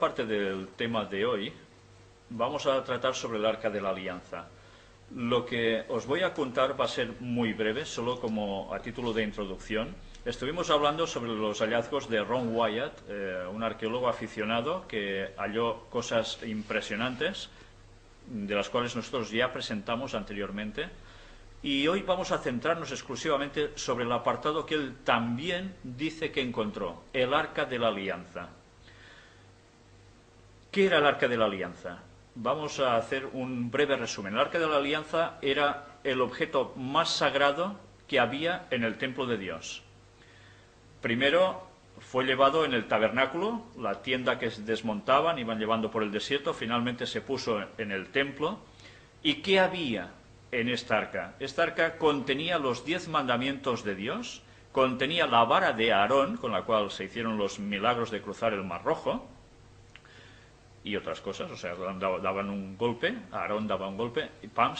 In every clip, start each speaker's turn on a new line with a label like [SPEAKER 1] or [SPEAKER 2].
[SPEAKER 1] parte del tema de hoy vamos a tratar sobre el Arca de la Alianza. Lo que os voy a contar va a ser muy breve, solo como a título de introducción. Estuvimos hablando sobre los hallazgos de Ron Wyatt, un arqueólogo aficionado que halló cosas impresionantes, de las cuales nosotros ya presentamos anteriormente. Y hoy vamos a centrarnos exclusivamente sobre el apartado que él también dice que encontró, el Arca de la Alianza. ¿Qué era el Arca de la Alianza? Vamos a hacer un breve resumen. El Arca de la Alianza era el objeto más sagrado que había en el templo de Dios. Primero fue llevado en el tabernáculo, la tienda que desmontaban, iban llevando por el desierto, finalmente se puso en el templo. ¿Y qué había en esta arca? Esta arca contenía los 10 mandamientos de Dios, contenía la vara de Aarón, con la cual se hicieron los milagros de cruzar el Mar Rojo, y otras cosas. O sea, daban un golpe, Aarón daba un golpe, y ¡pam!,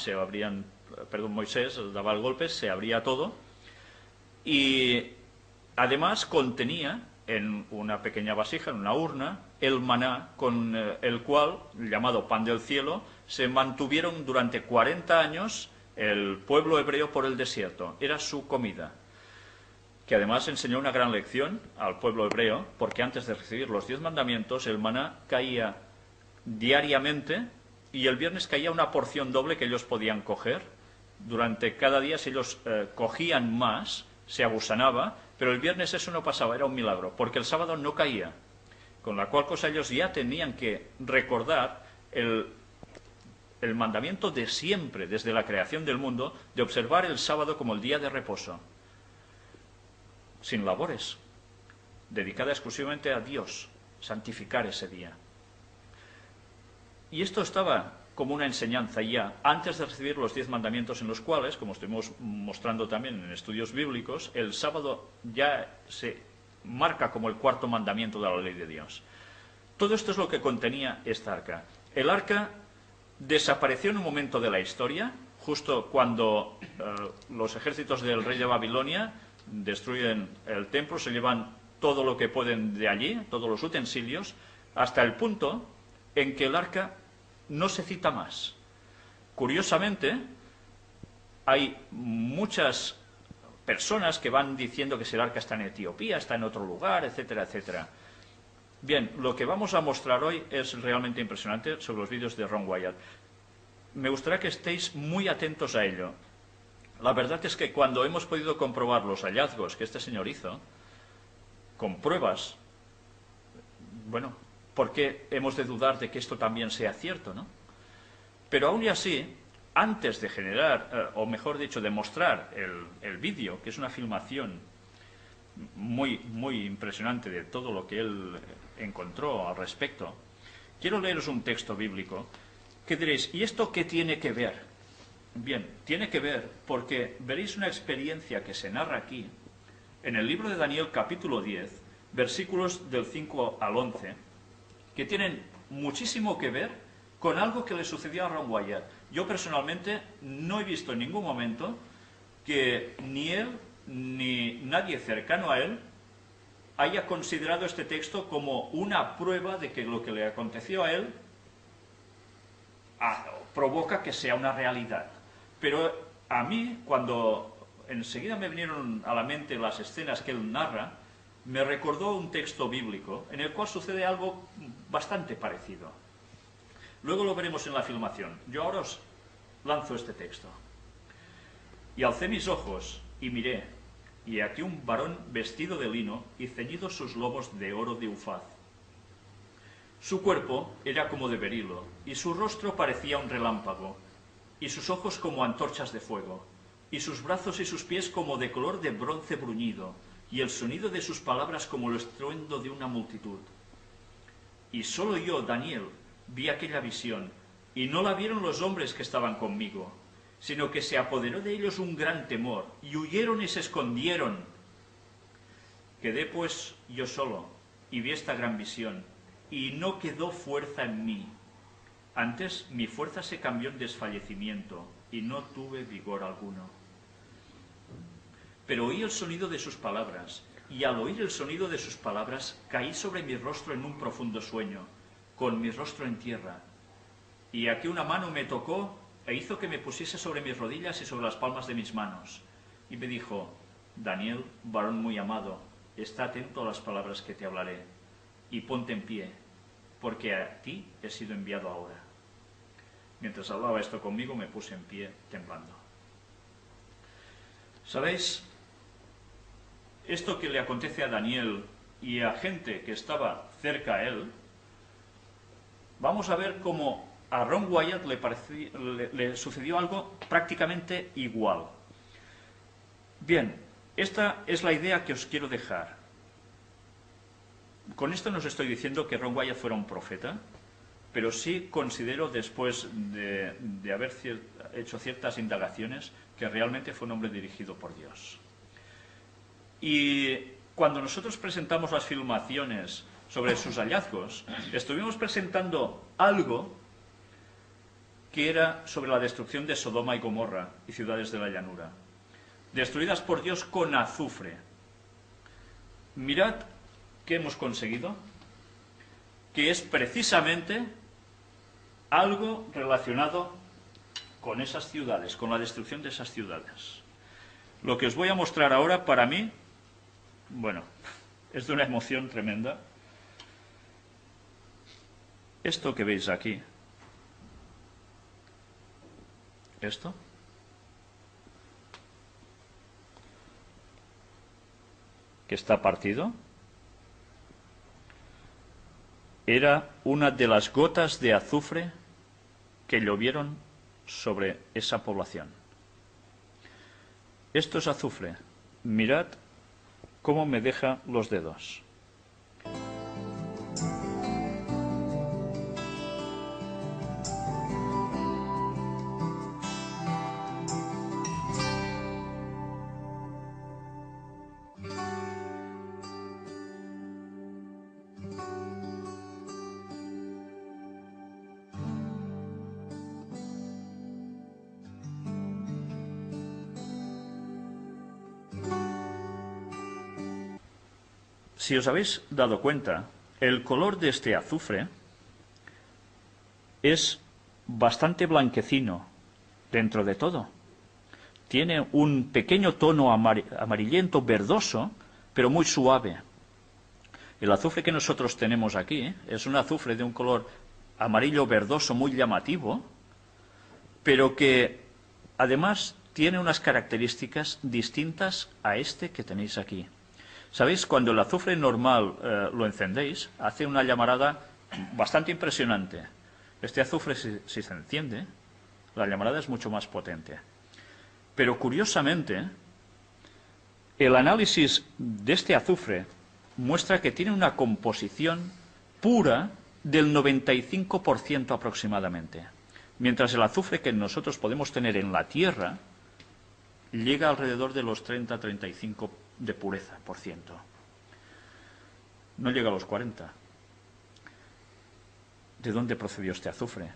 [SPEAKER 1] Moisés daba el golpe, se abría todo. Y además contenía en una pequeña vasija, en una urna, el maná, con el cual, llamado pan del cielo, se mantuvieron durante 40 años el pueblo hebreo por el desierto. Era su comida, que además enseñó una gran lección al pueblo hebreo, porque antes de recibir los 10 mandamientos, el maná caía diariamente, y el viernes caía una porción doble que ellos podían coger. Durante cada día, si ellos cogían más, se agusanaba, pero el viernes eso no pasaba, era un milagro, porque el sábado no caía. Con la cual cosa ellos ya tenían que recordar el mandamiento de siempre, desde la creación del mundo, de observar el sábado como el día de reposo, sin labores, dedicada exclusivamente a Dios, santificar ese día. Y esto estaba como una enseñanza ya antes de recibir los 10 mandamientos, en los cuales, como estuvimos mostrando también en estudios bíblicos, el sábado ya se marca como el cuarto mandamiento de la ley de Dios. Todo esto es lo que contenía esta arca. El arca desapareció en un momento de la historia, justo cuando los ejércitos del rey de Babilonia destruyen el templo, se llevan todo lo que pueden de allí, todos los utensilios, hasta el punto en que el arca no se cita más. Curiosamente, hay muchas personas que van diciendo que si el arca está en Etiopía, está en otro lugar, etcétera, etcétera. Bien, lo que vamos a mostrar hoy es realmente impresionante sobre los vídeos de Ron Wyatt. Me gustaría que estéis muy atentos a ello. La verdad es que cuando hemos podido comprobar los hallazgos que este señor hizo, con pruebas, bueno, ¿por qué hemos de dudar de que esto también sea cierto, no? Pero aún y así, antes de generar, o mejor dicho, de mostrar el vídeo, que es una filmación muy, muy impresionante de todo lo que él encontró al respecto, quiero leeros un texto bíblico que diréis, ¿y esto qué tiene que ver? Bien, tiene que ver porque veréis una experiencia que se narra aquí, en el libro de Daniel capítulo 10, versículos del 5 al 11, que tienen muchísimo que ver con algo que le sucedió a Ron Wyatt. Yo personalmente no he visto en ningún momento que ni él ni nadie cercano a él haya considerado este texto como una prueba de que lo que le aconteció a él provoca que sea una realidad. Pero a mí, cuando enseguida me vinieron a la mente las escenas que él narra, me recordó un texto bíblico en el cual sucede algo bastante parecido. Luego lo veremos en la filmación. Yo ahora os lanzo este texto. Y alcé mis ojos y miré, y aquí un varón vestido de lino y ceñidos sus lomos de oro de Ufaz. Su cuerpo era como de berilo, y su rostro parecía un relámpago, y sus ojos como antorchas de fuego, y sus brazos y sus pies como de color de bronce bruñido, y el sonido de sus palabras como el estruendo de una multitud. Y solo yo, Daniel, vi aquella visión, y no la vieron los hombres que estaban conmigo, sino que se apoderó de ellos un gran temor, y huyeron y se escondieron. Quedé pues yo solo, y vi esta gran visión, y no quedó fuerza en mí. Antes mi fuerza se cambió en desfallecimiento, y no tuve vigor alguno. Pero oí el sonido de sus palabras, y al oír el sonido de sus palabras caí sobre mi rostro en un profundo sueño, con mi rostro en tierra. Y aquí una mano me tocó e hizo que me pusiese sobre mis rodillas y sobre las palmas de mis manos. Y me dijo: Daniel, varón muy amado, está atento a las palabras que te hablaré, y ponte en pie, porque a ti he sido enviado ahora. Mientras hablaba esto conmigo, me puse en pie, temblando. ¿Sabéis? Esto que le acontece a Daniel y a gente que estaba cerca a él, vamos a ver cómo a Ron Wyatt le sucedió algo prácticamente igual. Bien, esta es la idea que os quiero dejar. Con esto no os estoy diciendo que Ron Wyatt fuera un profeta, pero sí considero, después de haber hecho ciertas indagaciones, que realmente fue un hombre dirigido por Dios. Y cuando nosotros presentamos las filmaciones sobre sus hallazgos, estuvimos presentando algo que era sobre la destrucción de Sodoma y Gomorra y ciudades de la llanura, destruidas por Dios con azufre. Mirad qué hemos conseguido, que es precisamente algo relacionado con esas ciudades, con la destrucción de esas ciudades. Lo que os voy a mostrar ahora, para mí, bueno, es de una emoción tremenda. Esto que veis aquí, esto, que está partido, era una de las gotas de azufre que llovieron sobre esa población. Esto es azufre. Mirad cómo me deja los dedos. Si os habéis dado cuenta, el color de este azufre es bastante blanquecino dentro de todo. Tiene un pequeño tono amarillento, verdoso, pero muy suave. El azufre que nosotros tenemos aquí es un azufre de un color amarillo verdoso muy llamativo, pero que además tiene unas características distintas a este que tenéis aquí. ¿Sabéis? Cuando el azufre normal lo encendéis, hace una llamarada bastante impresionante. Este azufre, si se enciende, la llamarada es mucho más potente. Pero curiosamente, el análisis de este azufre muestra que tiene una composición pura del 95% aproximadamente, mientras el azufre que nosotros podemos tener en la Tierra llega alrededor de los 30-35% de pureza por ciento. No llega a los 40. ¿De dónde procedió este azufre?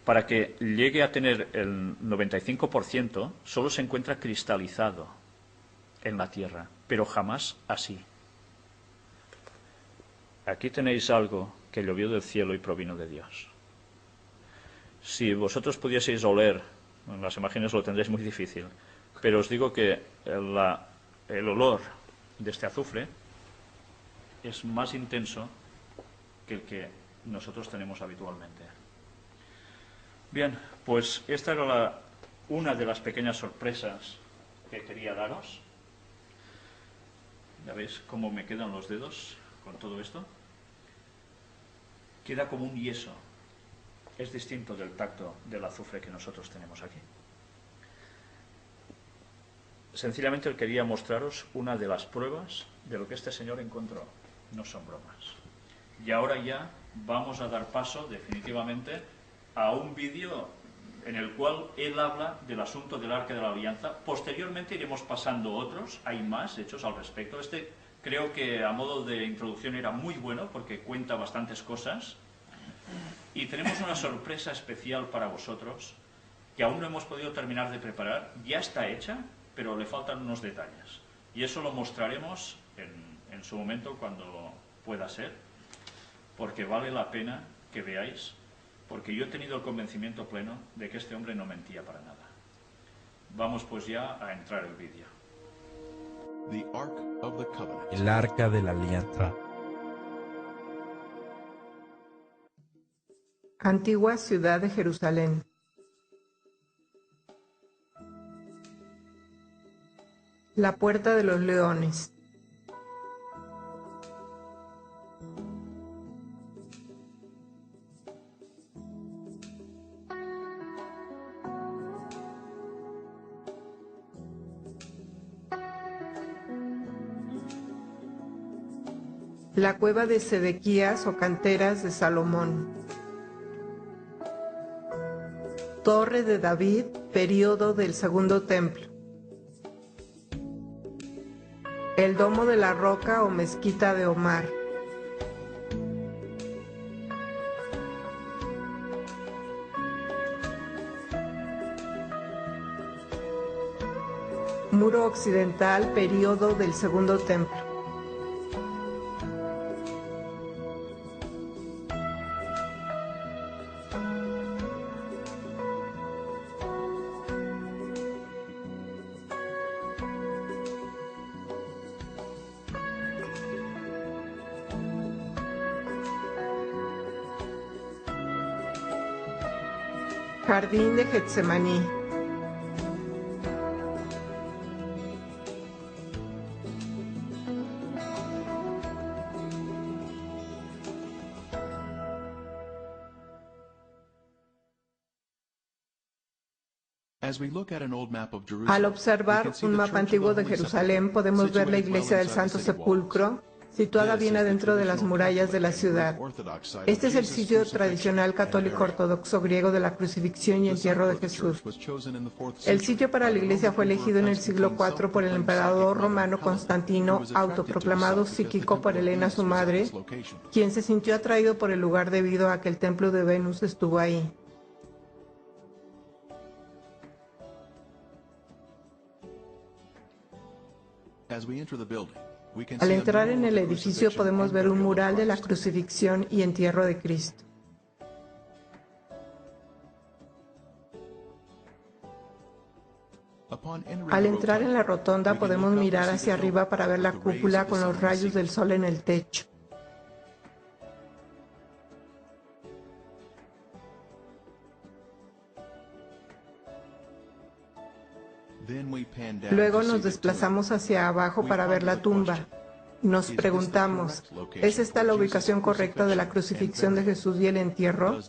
[SPEAKER 1] Para que llegue a tener el 95%, solo se encuentra cristalizado en la Tierra, pero jamás así. Aquí tenéis algo que llovió del cielo y provino de Dios. Si vosotros pudieseis oler, en las imágenes lo tendréis muy difícil, pero os digo que el olor de este azufre es más intenso que el que nosotros tenemos habitualmente. Bien, pues esta era una de las pequeñas sorpresas que quería daros. ¿Ya veis cómo me quedan los dedos con todo esto? Queda como un yeso. Es distinto del tacto del azufre que nosotros tenemos aquí. Sencillamente quería mostraros una de las pruebas de lo que este señor encontró. No son bromas. Y ahora ya vamos a dar paso definitivamente a un vídeo en el cual él habla del asunto del Arca de la Alianza. Posteriormente iremos pasando otros, hay más hechos al respecto. Este creo que a modo de introducción era muy bueno porque cuenta bastantes cosas. Y tenemos una sorpresa especial para vosotros que aún no hemos podido terminar de preparar. Ya está hecha, pero le faltan unos detalles. Y eso lo mostraremos en su momento cuando pueda ser, porque vale la pena que veáis, porque yo he tenido el convencimiento pleno de que este hombre no mentía para nada. Vamos pues ya a entrar el vídeo.
[SPEAKER 2] El Arca de la Alianza.
[SPEAKER 3] Antigua ciudad de Jerusalén. La puerta de los leones. La cueva de Sedequías o canteras de Salomón. Torre de David, período del Segundo Templo. El domo de la roca o mezquita de Omar. Muro occidental, período del Segundo Templo. Jardín de Getsemaní. Al observar un mapa antiguo de Jerusalén, podemos ver la iglesia del Santo Sepulcro, situada bien adentro de las murallas de la ciudad. Este es el sitio tradicional católico ortodoxo griego de la crucifixión y entierro de Jesús. El sitio para la iglesia fue elegido en el siglo IV por el emperador romano Constantino, autoproclamado psíquico por Helena, su madre, quien se sintió atraído por el lugar debido a que el templo de Venus estuvo ahí. Al entrar en el edificio podemos ver un mural de la crucifixión y entierro de Cristo. Al entrar en la rotonda podemos mirar hacia arriba para ver la cúpula con los rayos del sol en el techo. Luego nos desplazamos hacia abajo para ver la tumba. Nos preguntamos, ¿es esta la ubicación correcta de la crucifixión de Jesús y el entierro?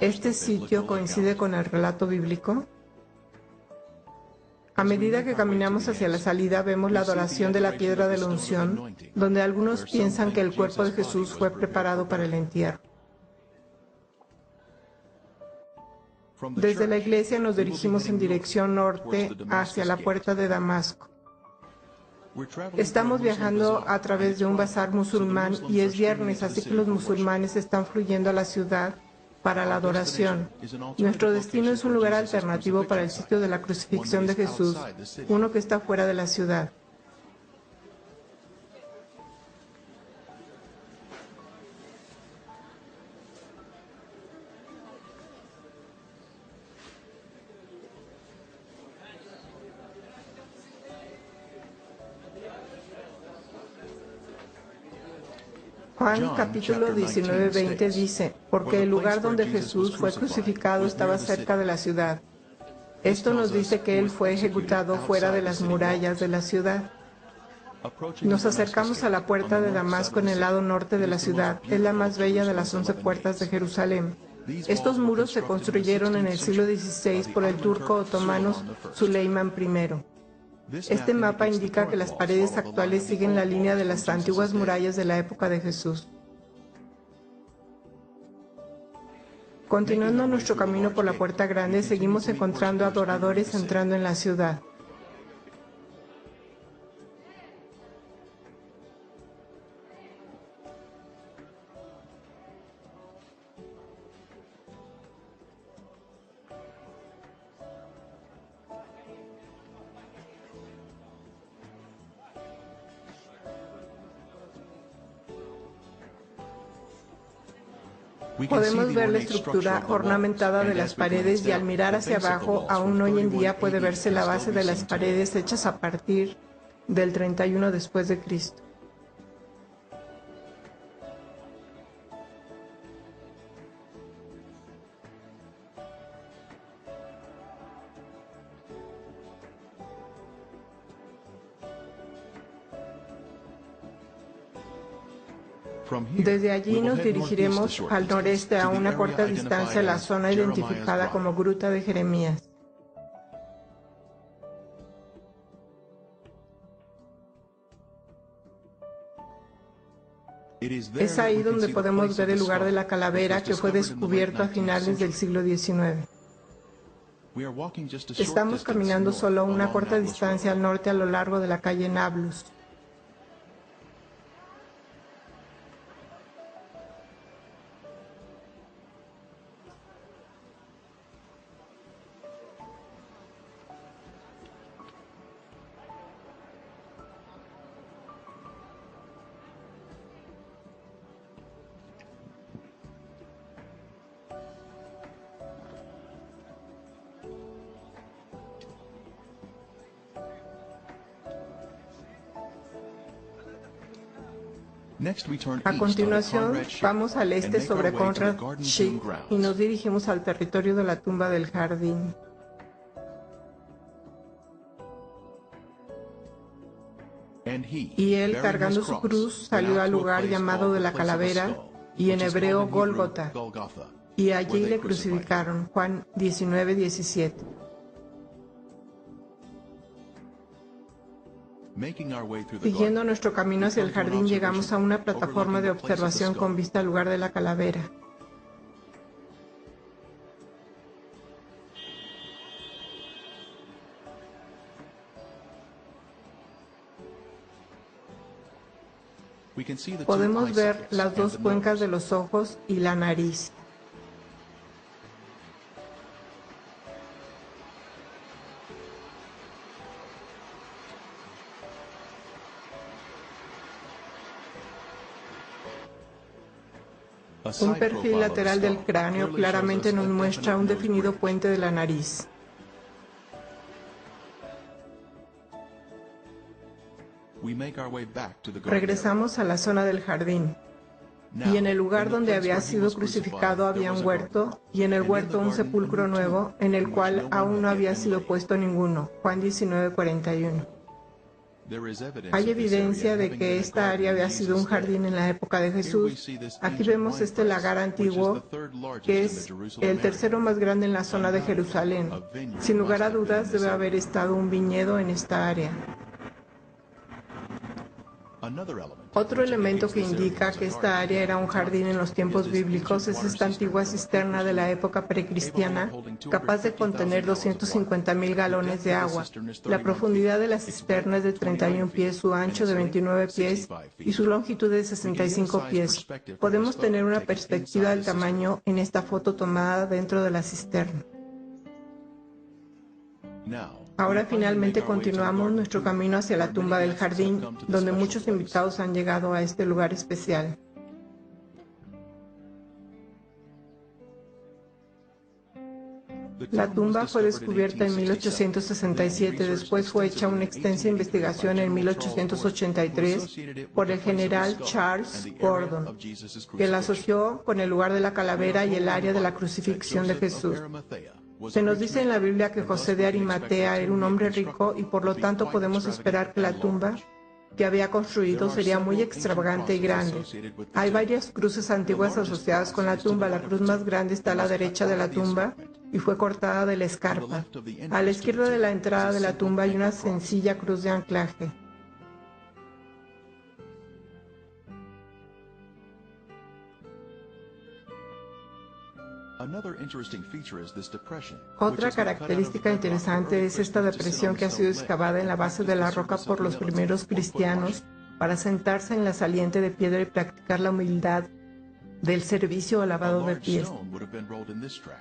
[SPEAKER 3] ¿Este sitio coincide con el relato bíblico? A medida que caminamos hacia la salida vemos la adoración de la piedra de la unción, donde algunos piensan que el cuerpo de Jesús fue preparado para el entierro. Desde la iglesia nos dirigimos en dirección norte hacia la puerta de Damasco. Estamos viajando a través de un bazar musulmán y es viernes, así que los musulmanes están fluyendo a la ciudad para la adoración. Nuestro destino es un lugar alternativo para el sitio de la crucifixión de Jesús, uno que está fuera de la ciudad. Juan capítulo 19-20 dice, porque el lugar donde Jesús fue crucificado estaba cerca de la ciudad. Esto nos dice que Él fue ejecutado fuera de las murallas de la ciudad. Nos acercamos a la puerta de Damasco en el lado norte de la ciudad. Es la más bella de las 11 puertas de Jerusalén. Estos muros se construyeron en el siglo XVI por el turco otomano Süleyman I. Este mapa indica que las paredes actuales siguen la línea de las antiguas murallas de la época de Jesús. Continuando nuestro camino por la Puerta Grande, seguimos encontrando adoradores entrando en la ciudad. Podemos ver la estructura ornamentada de las paredes y al mirar hacia abajo, aún hoy en día puede verse la base de las paredes hechas a partir del 31 después de Cristo. Desde allí nos dirigiremos al noreste a una corta distancia a la zona identificada como Gruta de Jeremías. Es ahí donde podemos ver el lugar de la calavera que fue descubierto a finales del siglo XIX. Estamos caminando solo a una corta distancia al norte a lo largo de la calle Nablus. A continuación, vamos al este sobre Conrad Schick y nos dirigimos al territorio de la tumba del jardín. Y él, cargando su cruz, salió al lugar llamado de la calavera, y en hebreo Gólgota, y allí le crucificaron. Juan 19:17. Siguiendo nuestro camino hacia el jardín, llegamos a una plataforma de observación con vista al lugar de la calavera. Podemos ver las dos cuencas de los ojos y la nariz. Un perfil lateral del cráneo claramente nos muestra un definido puente de la nariz. Regresamos a la zona del jardín. Y en el lugar donde había sido crucificado había un huerto, y en el huerto un sepulcro nuevo, en el cual aún no había sido puesto ninguno. Juan 19:41. Hay evidencia de que esta área había sido un jardín en la época de Jesús. Aquí vemos este lagar antiguo, que es el tercero más grande en la zona de Jerusalén. Sin lugar a dudas, debe haber estado un viñedo en esta área. Otro elemento que indica que esta área era un jardín en los tiempos bíblicos es esta antigua cisterna de la época precristiana, capaz de contener 250,000 galones de agua. La profundidad de la cisterna es de 31 pies, su ancho de 29 pies y su longitud de 65 pies. Podemos tener una perspectiva del tamaño en esta foto tomada dentro de la cisterna. Ahora finalmente continuamos nuestro camino hacia la tumba del jardín, donde muchos invitados han llegado a este lugar especial. La tumba fue descubierta en 1867, después fue hecha una extensa investigación en 1883 por el general Charles Gordon, que la asoció con el lugar de la calavera y el área de la crucifixión de Jesús. Se nos dice en la Biblia que José de Arimatea era un hombre rico y por lo tanto podemos esperar que la tumba que había construido sería muy extravagante y grande. Hay varias cruces antiguas asociadas con la tumba. La cruz más grande está a la derecha de la tumba y fue cortada de la escarpa. A la izquierda de la entrada de la tumba hay una sencilla cruz de anclaje. Otra característica interesante es esta depresión que ha sido excavada en la base de la roca por los primeros cristianos para sentarse en la saliente de piedra y practicar la humildad del servicio o lavado de pies.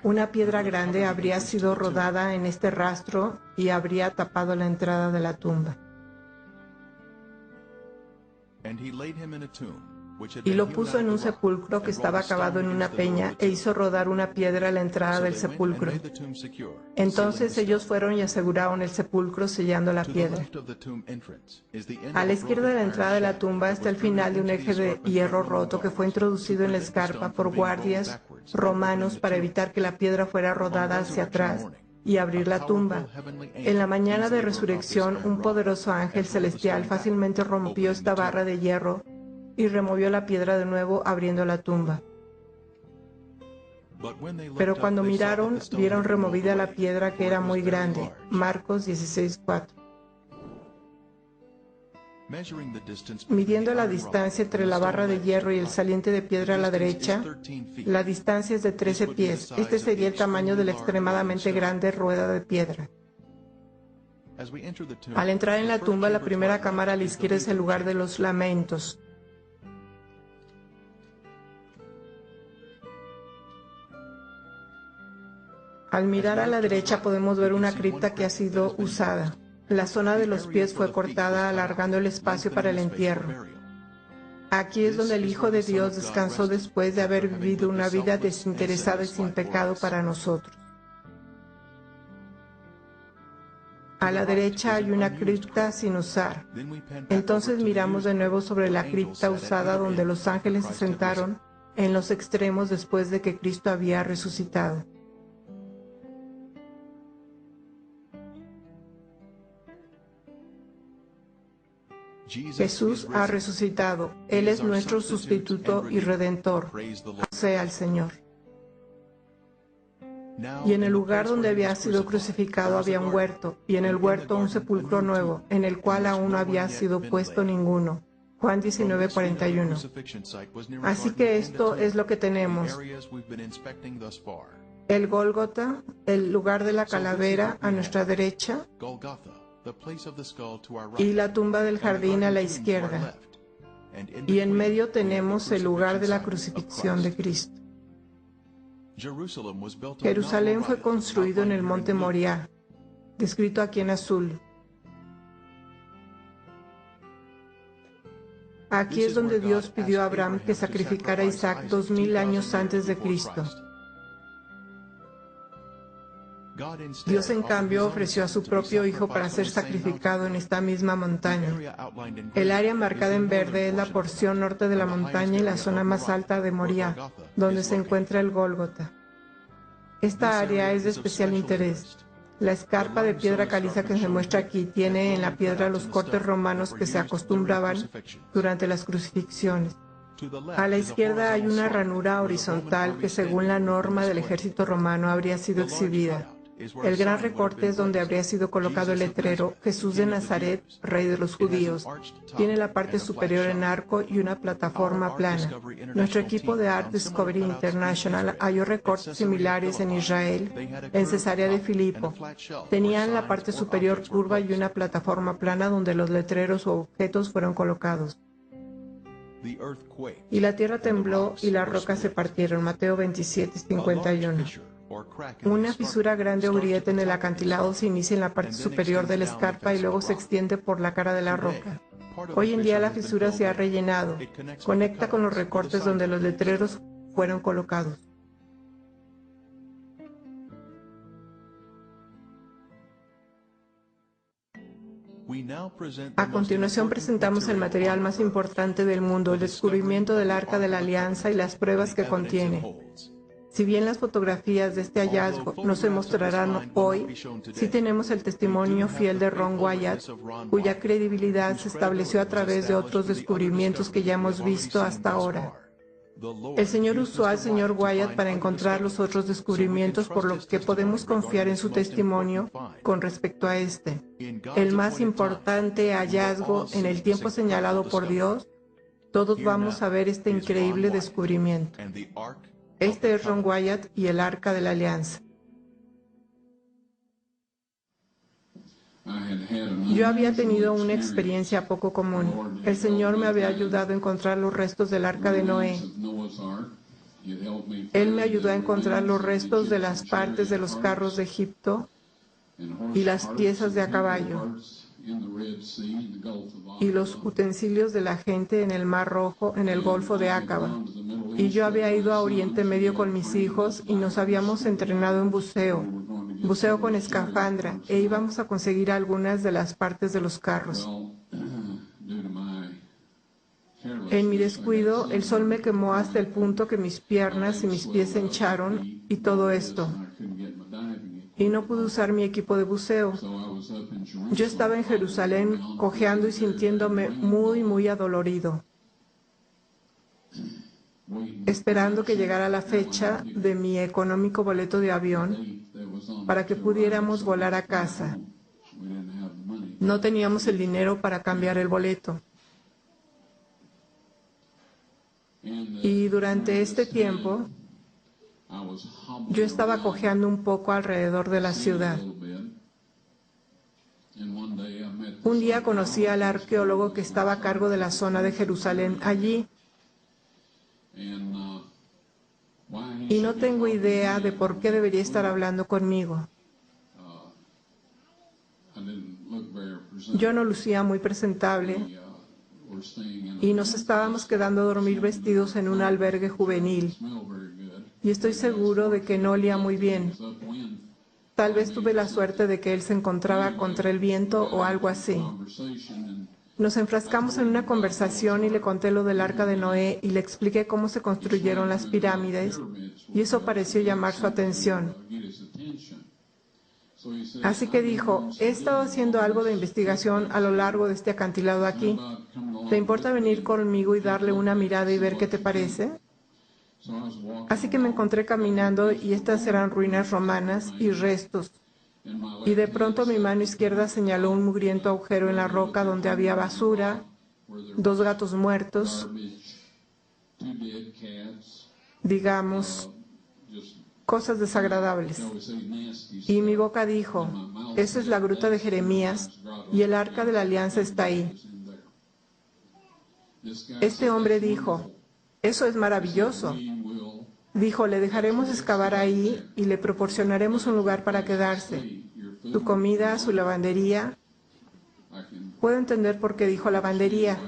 [SPEAKER 3] Una piedra grande habría sido rodada en este rastro y habría tapado la entrada de la tumba. y lo puso en un sepulcro que estaba cavado en una peña, e hizo rodar una piedra a la entrada del sepulcro. Entonces ellos fueron y aseguraron el sepulcro sellando la piedra. A la izquierda de la entrada de la tumba está el final de un eje de hierro roto que fue introducido en la escarpa por guardias romanos para evitar que la piedra fuera rodada hacia atrás y abrir la tumba. En la mañana de resurrección, un poderoso ángel celestial fácilmente rompió esta barra de hierro y removió la piedra de nuevo, abriendo la tumba. Pero cuando miraron, vieron removida la piedra, que era muy grande. Marcos 16:4. Midiendo la distancia entre la barra de hierro y el saliente de piedra a la derecha, la distancia es de 13 pies. Este sería el tamaño de la extremadamente grande rueda de piedra. Al entrar en la tumba, la primera cámara a la izquierda es el lugar de los lamentos. Al mirar a la derecha podemos ver una cripta que ha sido usada. La zona de los pies fue cortada, alargando el espacio para el entierro. Aquí es donde el Hijo de Dios descansó después de haber vivido una vida desinteresada y sin pecado para nosotros. A la derecha hay una cripta sin usar. Entonces miramos de nuevo sobre la cripta usada, donde los ángeles se sentaron en los extremos después de que Cristo había resucitado. Jesús ha resucitado. Él es nuestro sustituto y redentor. Sea el Señor. Y en el lugar donde había sido crucificado había un huerto, y en el huerto un sepulcro nuevo, en el cual aún no había sido puesto ninguno. Juan 19:41. Así que esto es lo que tenemos. El Gólgota, el lugar de la calavera a nuestra derecha, y la tumba del jardín a la izquierda. Y en medio tenemos el lugar de la crucifixión de Cristo. Jerusalén fue construido en el monte Moriah, descrito aquí en azul. Aquí es donde Dios pidió a Abraham que sacrificara a Isaac 2000 años antes de Cristo. Dios, en cambio, ofreció a su propio Hijo para ser sacrificado en esta misma montaña. El área marcada en verde es la porción norte de la montaña y la zona más alta de Moriah, donde se encuentra el Gólgota. Esta área es de especial interés. La escarpa de piedra caliza que se muestra aquí tiene en la piedra los cortes romanos que se acostumbraban durante las crucifixiones. A la izquierda hay una ranura horizontal que, según la norma del ejército romano, habría sido exhibida. El gran recorte es donde habría sido colocado el letrero Jesús de Nazaret, Rey de los Judíos. Tiene la parte superior en arco y una plataforma plana. Nuestro equipo de Art Discovery International halló recortes similares en Israel, en Cesarea de Filipo. Tenían la parte superior curva y una plataforma plana donde los letreros o objetos fueron colocados. Y la tierra tembló y las rocas se partieron. Mateo 27:51. Una fisura grande o grieta en el acantilado se inicia en la parte superior de la escarpa y luego se extiende por la cara de la roca. Hoy en día la fisura se ha rellenado. Conecta con los recortes donde los letreros fueron colocados. A continuación presentamos el material más importante del mundo, el descubrimiento del Arca de la Alianza y las pruebas que contiene. Si bien las fotografías de este hallazgo no se mostrarán hoy, sí tenemos el testimonio fiel de Ron Wyatt, cuya credibilidad se estableció a través de otros descubrimientos que ya hemos visto hasta ahora. El Señor usó al Sr. Wyatt para encontrar los otros descubrimientos, por lo que podemos confiar en su testimonio con respecto a este. El más importante hallazgo en el tiempo señalado por Dios. Todos vamos a ver este increíble descubrimiento. Este es Ron Wyatt y el Arca de la Alianza. Yo había tenido una experiencia poco común. El Señor me había ayudado a encontrar los restos del Arca de Noé. Él me ayudó a encontrar los restos de las partes de los carros de Egipto y las piezas de a caballo. y los utensilios de la gente en el Mar Rojo, en el Golfo de Áqaba. Y yo había ido a Oriente Medio con mis hijos y nos habíamos entrenado en buceo con escafandra, e íbamos a conseguir algunas de las partes de los carros. En mi descuido, el sol me quemó hasta el punto que mis piernas y mis pies se hincharon y todo esto. Y no pude usar mi equipo de buceo. Yo estaba en Jerusalén cojeando y sintiéndome muy adolorido, esperando que llegara la fecha de mi económico boleto de avión para que pudiéramos volar a casa. No teníamos el dinero para cambiar el boleto. Y durante este tiempo, yo estaba cojeando un poco alrededor de la ciudad. Un día conocí al arqueólogo que estaba a cargo de la zona de Jerusalén allí. Y no tengo idea de por qué debería estar hablando conmigo. Yo no lucía muy presentable y nos estábamos quedando a dormir vestidos en un albergue juvenil. Y estoy seguro de que no olía muy bien. Tal vez tuve la suerte de que él se encontraba contra el viento o algo así. Nos enfrascamos en una conversación y le conté lo del Arca de Noé y le expliqué cómo se construyeron las pirámides, y eso pareció llamar su atención. Así que dijo: he estado haciendo algo de investigación a lo largo de este acantilado aquí. ¿Te importa venir conmigo y darle una mirada y ver qué te parece? Así que me encontré caminando y estas eran ruinas romanas y restos. Y de pronto mi mano izquierda señaló un mugriento agujero en la roca donde había basura, 2 gatos muertos, digamos, cosas desagradables. Y mi boca dijo: esa es la gruta de Jeremías y el Arca de la Alianza está ahí. Este hombre dijo: eso es maravilloso. Dijo: le dejaremos excavar ahí y le proporcionaremos un lugar para quedarse. Su comida, su lavandería. Puedo entender por qué dijo lavandería.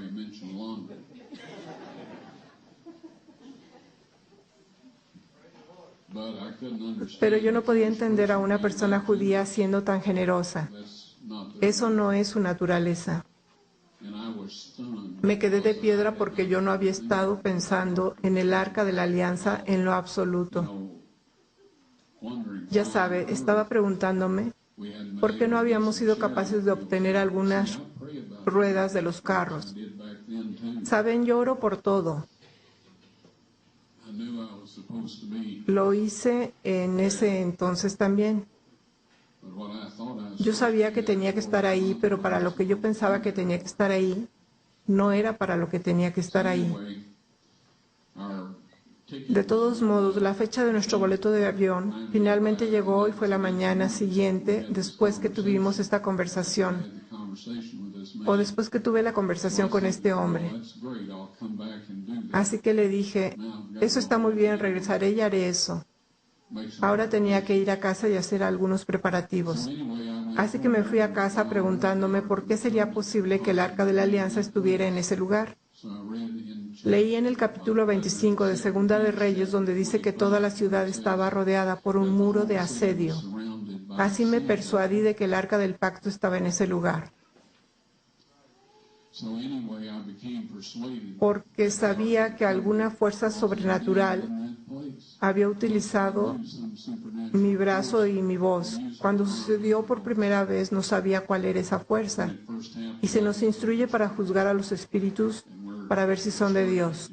[SPEAKER 3] Pero yo no podía entender a una persona judía siendo tan generosa. Eso no es su naturaleza. Me quedé de piedra porque yo no había estado pensando en el Arca de la Alianza en lo absoluto. Ya sabe, estaba preguntándome por qué no habíamos sido capaces de obtener algunas ruedas de los carros. Saben, yo oro por todo. Lo hice en ese entonces también. Yo sabía que tenía que estar ahí, pero para lo que yo pensaba que tenía que estar ahí, no era para lo que tenía que estar ahí. De todos modos, la fecha de nuestro boleto de avión finalmente llegó y fue la mañana siguiente, después que tuvimos esta conversación, o después que tuve la conversación con este hombre. Así que le dije: eso está muy bien, regresaré y haré eso. Ahora tenía que ir a casa y hacer algunos preparativos. Así que me fui a casa preguntándome por qué sería posible que el Arca de la Alianza estuviera en ese lugar. Leí en el capítulo 25 de Segunda de Reyes, donde dice que toda la ciudad estaba rodeada por un muro de asedio. Así me persuadí de que el Arca del Pacto estaba en ese lugar. Porque sabía que alguna fuerza sobrenatural había utilizado mi brazo y mi voz. Cuando sucedió por primera vez, no sabía cuál era esa fuerza. Y se nos instruye para juzgar a los espíritus, para ver si son de Dios.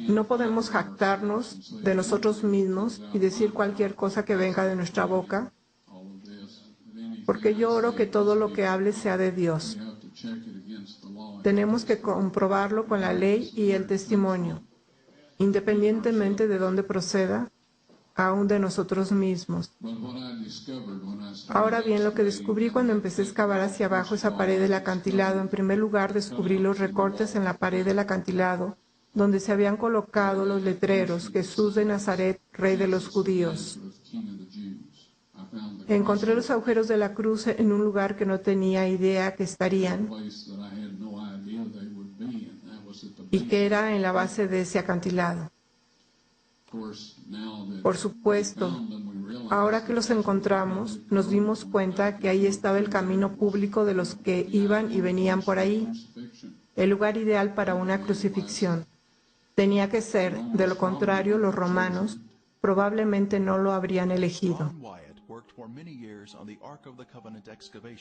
[SPEAKER 3] No podemos jactarnos de nosotros mismos y decir cualquier cosa que venga de nuestra boca, porque yo oro que todo lo que hable sea de Dios. Tenemos que comprobarlo con la ley y el testimonio, independientemente de dónde proceda, aún de nosotros mismos. Ahora bien, lo que descubrí cuando empecé a excavar hacia abajo esa pared del acantilado, en primer lugar descubrí los recortes en la pared del acantilado, donde se habían colocado los letreros: Jesús de Nazaret, Rey de los Judíos. Encontré los agujeros de la cruz en un lugar que no tenía idea que estarían y que era en la base de ese acantilado. Por supuesto, ahora que los encontramos, nos dimos cuenta que ahí estaba el camino público de los que iban y venían por ahí, el lugar ideal para una crucifixión. Tenía que ser, de lo contrario, los romanos probablemente no lo habrían elegido.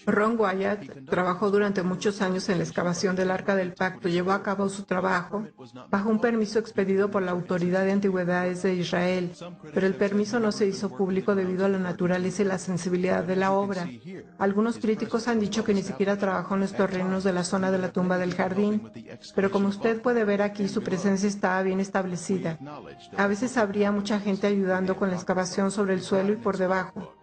[SPEAKER 3] Ron Wyatt trabajó durante muchos años en la excavación del Arca del Pacto. Llevó a cabo su trabajo bajo un permiso expedido por la Autoridad de Antigüedades de Israel, pero el permiso no se hizo público debido a la naturaleza y la sensibilidad de la obra. Algunos críticos han dicho que ni siquiera trabajó en los terrenos de la zona de la tumba del jardín, pero como usted puede ver aquí, su presencia estaba bien establecida. A veces habría mucha gente ayudando con la excavación sobre el suelo y por debajo.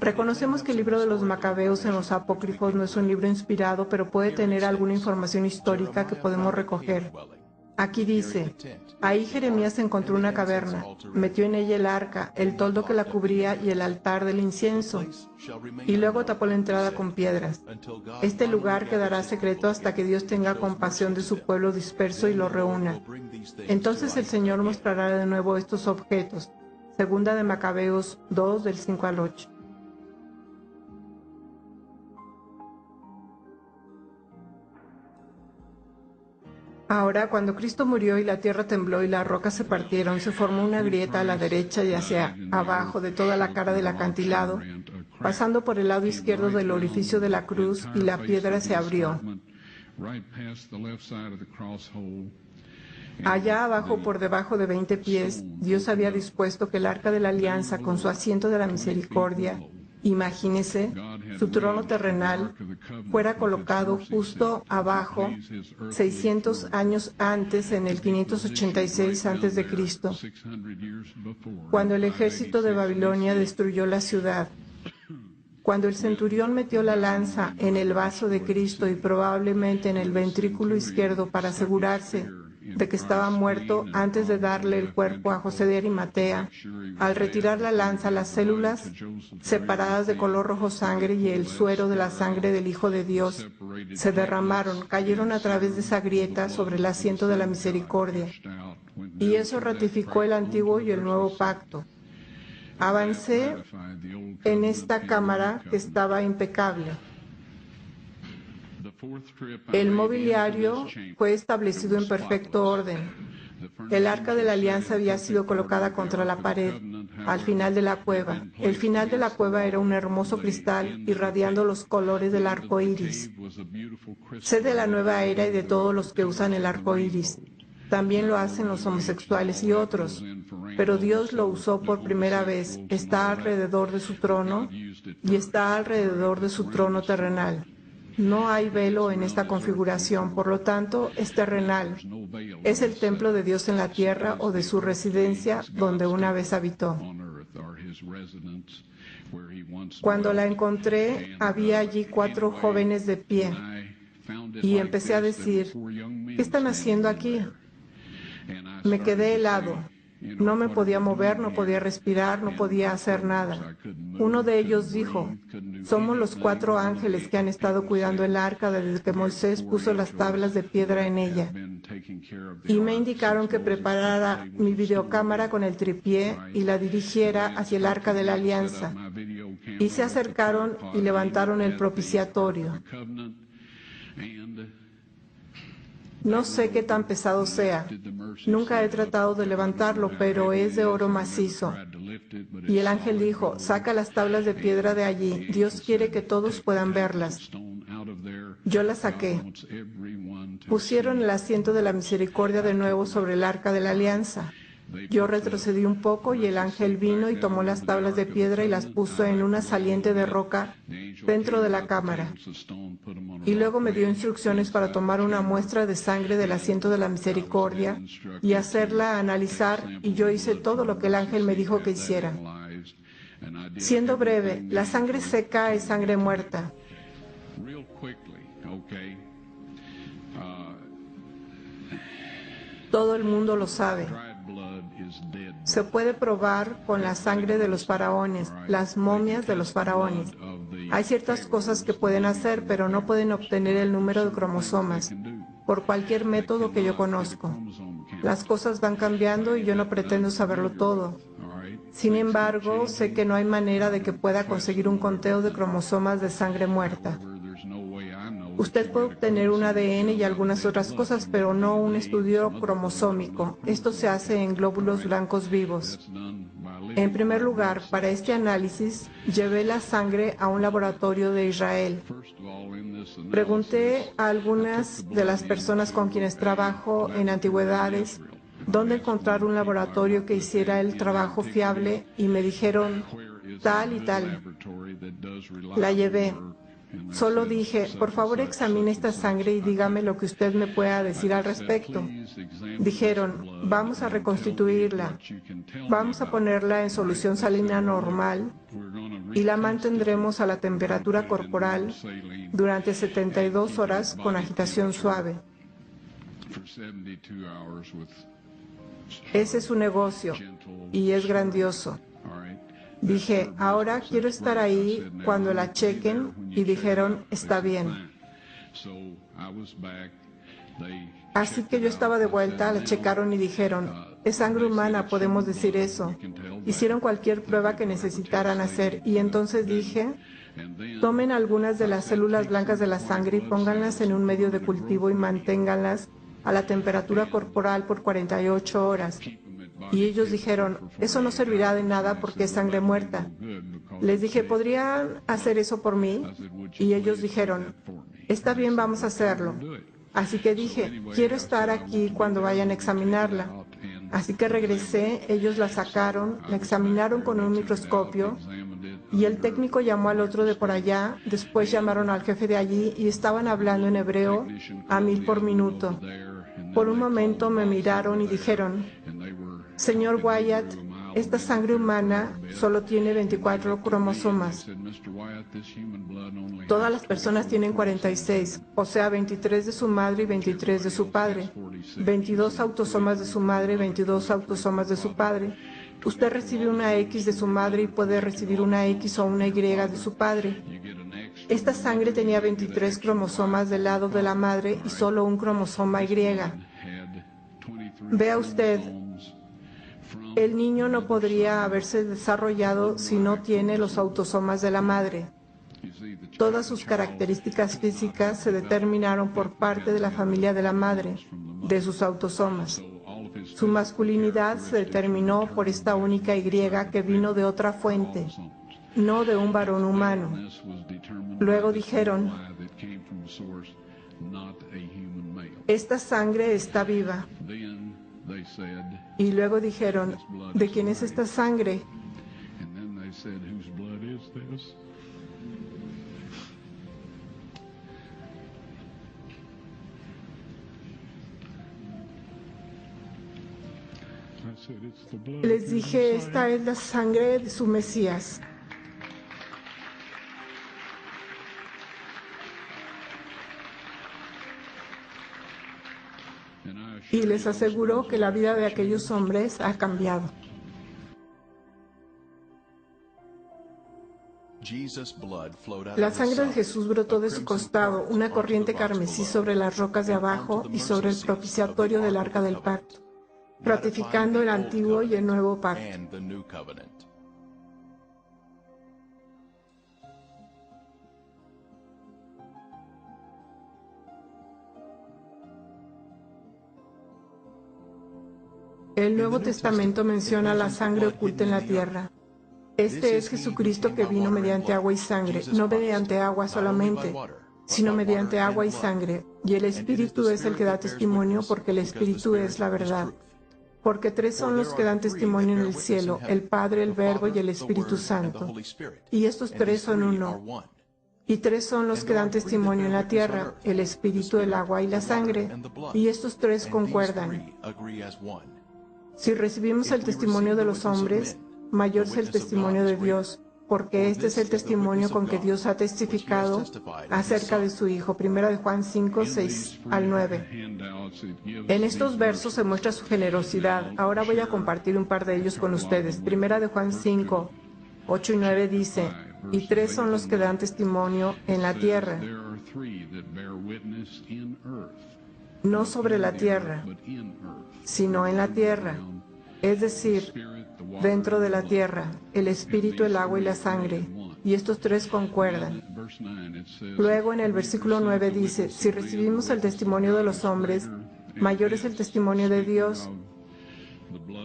[SPEAKER 3] Reconocemos que el libro de los Macabeos en los Apócrifos no es un libro inspirado, pero puede tener alguna información histórica que podemos recoger. Aquí dice, ahí Jeremías encontró una caverna, metió en ella el arca, el toldo que la cubría y el altar del incienso, y luego tapó la entrada con piedras. Este lugar quedará secreto hasta que Dios tenga compasión de su pueblo disperso y lo reúna. Entonces el Señor mostrará de nuevo estos objetos. Segunda de Macabeos 2, del 5 al 8. Ahora, cuando Cristo murió y la tierra tembló y las rocas se partieron, se formó una grieta a la derecha y hacia abajo de toda la cara del acantilado, pasando por el lado izquierdo del orificio de la cruz, y la piedra se abrió. Allá abajo, por debajo de 20 pies, Dios había dispuesto que el Arca de la Alianza, con su asiento de la misericordia, imagínese, su trono terrenal, fuera colocado justo abajo, 600 años antes, en el 586 a.C., cuando el ejército de Babilonia destruyó la ciudad. Cuando el centurión metió la lanza en el vaso de Cristo y probablemente en el ventrículo izquierdo para asegurarse de que estaba muerto antes de darle el cuerpo a José de Arimatea, al retirar la lanza, las células separadas de color rojo sangre y el suero de la sangre del Hijo de Dios se derramaron, cayeron a través de esa grieta sobre el asiento de la misericordia. Y eso ratificó el antiguo y el nuevo pacto. Avancé en esta cámara que estaba impecable. El mobiliario fue establecido en perfecto orden. El Arca de la Alianza había sido colocada contra la pared, al final de la cueva. El final de la cueva era un hermoso cristal irradiando los colores del arco iris. Sé de la nueva era y de todos los que usan el arco iris. También lo hacen los homosexuales y otros, pero Dios lo usó por primera vez. Está alrededor de su trono y está alrededor de su trono terrenal. No hay velo en esta configuración, por lo tanto, es terrenal. Es el templo de Dios en la tierra o de su residencia donde una vez habitó. Cuando la encontré, había allí 4 jóvenes de pie y empecé a decir, ¿qué están haciendo aquí? Me quedé helado. No me podía mover, no podía respirar, no podía hacer nada. Uno de ellos dijo, somos los 4 ángeles que han estado cuidando el arca desde que Moisés puso las tablas de piedra en ella. Y me indicaron que preparara mi videocámara con el tripié y la dirigiera hacia el arca de la alianza. Y se acercaron y levantaron el propiciatorio. No sé qué tan pesado sea. Nunca he tratado de levantarlo, pero es de oro macizo. Y el ángel dijo, saca las tablas de piedra de allí. Dios quiere que todos puedan verlas. Yo las saqué. Pusieron el asiento de la misericordia de nuevo sobre el arca de la alianza. Yo retrocedí un poco y el ángel vino y tomó las tablas de piedra y las puso en una saliente de roca dentro de la cámara. Y luego me dio instrucciones para tomar una muestra de sangre del asiento de la misericordia y hacerla analizar, y yo hice todo lo que el ángel me dijo que hiciera. Siendo breve, la sangre seca es sangre muerta. Todo el mundo lo sabe. Se puede probar con la sangre de los faraones, las momias de los faraones. Hay ciertas cosas que pueden hacer, pero no pueden obtener el número de cromosomas por cualquier método que yo conozco. Las cosas van cambiando y yo no pretendo saberlo todo. Sin embargo, sé que no hay manera de que pueda conseguir un conteo de cromosomas de sangre muerta. Usted puede obtener un ADN y algunas otras cosas, pero no un estudio cromosómico. Esto se hace en glóbulos blancos vivos. En primer lugar, para este análisis, llevé la sangre a un laboratorio de Israel. Pregunté a algunas de las personas con quienes trabajo en antigüedades dónde encontrar un laboratorio que hiciera el trabajo fiable y me dijeron tal y tal. La llevé. Solo dije, por favor examine esta sangre y dígame lo que usted me pueda decir al respecto. Dijeron, vamos a reconstituirla, vamos a ponerla en solución salina normal y la mantendremos a la temperatura corporal durante 72 horas con agitación suave. Ese es su negocio y es grandioso. Dije, ahora quiero estar ahí cuando la chequen y dijeron, está bien. Así que yo estaba de vuelta, la checaron y dijeron, es sangre humana, podemos decir eso. Hicieron cualquier prueba que necesitaran hacer y entonces dije, tomen algunas de las células blancas de la sangre y pónganlas en un medio de cultivo y manténganlas a la temperatura corporal por 48 horas. Y ellos dijeron, eso no servirá de nada porque es sangre muerta. Les dije, ¿podrían hacer eso por mí? Y ellos dijeron, está bien, vamos a hacerlo. Así que dije, quiero estar aquí cuando vayan a examinarla. Así que regresé, ellos la sacaron, la examinaron con un microscopio y el técnico llamó al otro de por allá, después llamaron al jefe de allí y estaban hablando en hebreo a 1000 por minuto. Por un momento me miraron y dijeron, señor Wyatt, esta sangre humana solo tiene 24 cromosomas. Todas las personas tienen 46, o sea, 23 de su madre y 23 de su padre. 22 autosomas de su madre y 22 autosomas de su padre. Usted recibe una X de su madre y puede recibir una X o una Y de su padre. Esta sangre tenía 23 cromosomas del lado de la madre y solo un cromosoma Y. Vea usted, el niño no podría haberse desarrollado si no tiene los autosomas de la madre. Todas sus características físicas se determinaron por parte de la familia de la madre, de sus autosomas. Su masculinidad se determinó por esta única Y que vino de otra fuente, no de un varón humano. Luego dijeron, esta sangre está viva. Y luego dijeron, ¿de quién es esta sangre? Les dije, esta es la sangre de su Mesías. Y les aseguro que la vida de aquellos hombres ha cambiado. La sangre de Jesús brotó de su costado, una corriente carmesí sobre las rocas de abajo y sobre el propiciatorio del Arca del Pacto, ratificando el antiguo y el nuevo pacto. El Nuevo Testamento menciona la sangre oculta en la tierra. Este es Jesucristo que vino mediante agua y sangre, no mediante agua solamente, sino mediante agua y sangre. Y el Espíritu es el que da testimonio, porque el Espíritu es la verdad. Porque tres son los que dan testimonio en el cielo, el Padre, el Verbo y el Espíritu Santo. Y estos tres son uno. Y tres son los que dan testimonio en la tierra, el Espíritu, el agua y la sangre. Y estos tres concuerdan. Si recibimos el testimonio de los hombres, mayor es el testimonio de Dios, porque este es el testimonio con que Dios ha testificado acerca de su Hijo. Primera de Juan 5, 6 al 9. En estos versos se muestra su generosidad. Ahora voy a compartir un par de ellos con ustedes. Primera de Juan 5, 8 y 9 dice: y tres son los que dan testimonio en la tierra, no sobre la tierra, sino en la tierra, es decir, dentro de la tierra, el espíritu, el agua y la sangre, y estos tres concuerdan. Luego en el versículo 9 dice: si recibimos el testimonio de los hombres, mayor es el testimonio de Dios.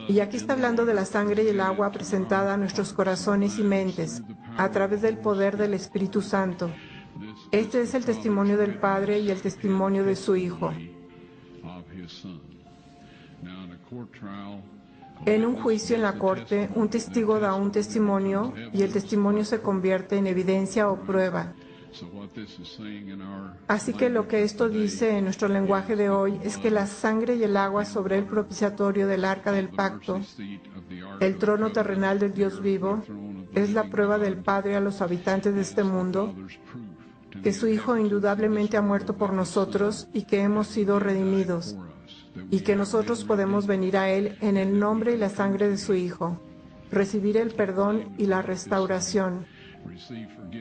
[SPEAKER 3] Y aquí está hablando de la sangre y el agua presentada a nuestros corazones y mentes a través del poder del Espíritu Santo. Este es el testimonio del Padre y el testimonio de su Hijo. En un juicio en la corte, un testigo da un testimonio y el testimonio se convierte en evidencia o prueba. Así que lo que esto dice en nuestro lenguaje de hoy es que la sangre y el agua sobre el propiciatorio del arca del pacto, el trono terrenal del Dios vivo, es la prueba del Padre a los habitantes de este mundo, que su Hijo indudablemente ha muerto por nosotros y que hemos sido redimidos, y que nosotros podemos venir a Él en el nombre y la sangre de su Hijo, recibir el perdón y la restauración.